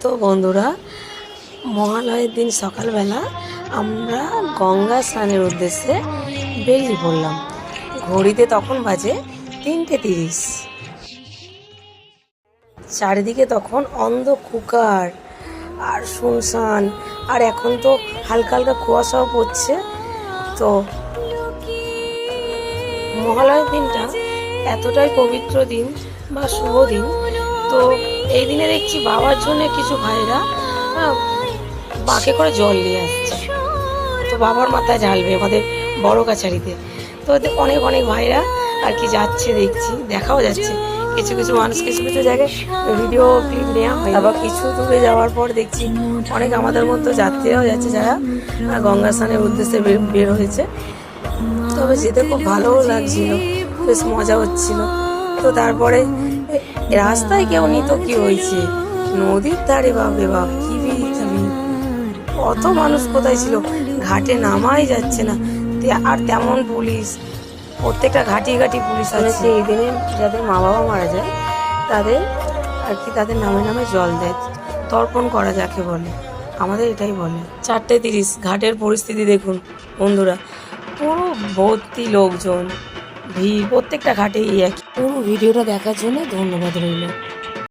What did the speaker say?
তো বন্ধুরা, মহালয়ের দিন সকালবেলা আমরা গঙ্গা স্নানের উদ্দেশ্যে বেরিয়ে পড়লাম। ঘড়িতে তখন বাজে 3:30। চারিদিকে তখন অন্ধকার আর শুনশান, আর এখন তো হালকা হালকা কুয়াশাও পড়ছে। তো মহালয়ের দিনটা এতটাই পবিত্র দিন বা শুভ দিন। তো এই দিনে দেখছি বাবার জন্য কিছু ভাইরা বাঁকে করে জল নিয়ে আসছে, তো বাবার মাথায় ঢালবে আমাদের বড় কাছারিতে। তো অনেক অনেক ভাইরা আর কি যাচ্ছে, দেখছি, দেখাও যাচ্ছে কিছু কিছু মানুষ কিছু কিছু জায়গায় ভিডিও ক্লিপ নেওয়া হয়। আবার কিছু দূরে যাওয়ার পর দেখছি অনেক আমাদের মতো যাত্রীরাও যাচ্ছে, যারা গঙ্গা স্নানের উদ্দেশ্যে বের হয়েছে। তবে যেতে খুব ভালোও লাগছিল, বেশ মজা হচ্ছিল। তো তারপরে রাস্তায় কেউ নি, তো কি হয়েছে, নদীর ধারে বাপরে বাপ কি ভিড়। অত মানুষ কোথায় ছিল, ঘাটে নামাই যাচ্ছে না। আর তেমন পুলিশ, প্রত্যেকটা ঘাটি ঘাটি পুলিশ আছে। এই দিনে যাদের মা বাবা মারা যায় তাদের আর কি তাদের নামে নামে জল দেয়, তর্পণ করা যাকে বলে, আমাদের এটাই বলে। 4:30 ঘাটের পরিস্থিতি দেখুন বন্ধুরা, পুরো ভর্তি লোকজন, ভিড় প্রত্যেকটা ঘাটেই একই। পুরো ভিডিওটা দেখার জন্য ধন্যবাদ রইল।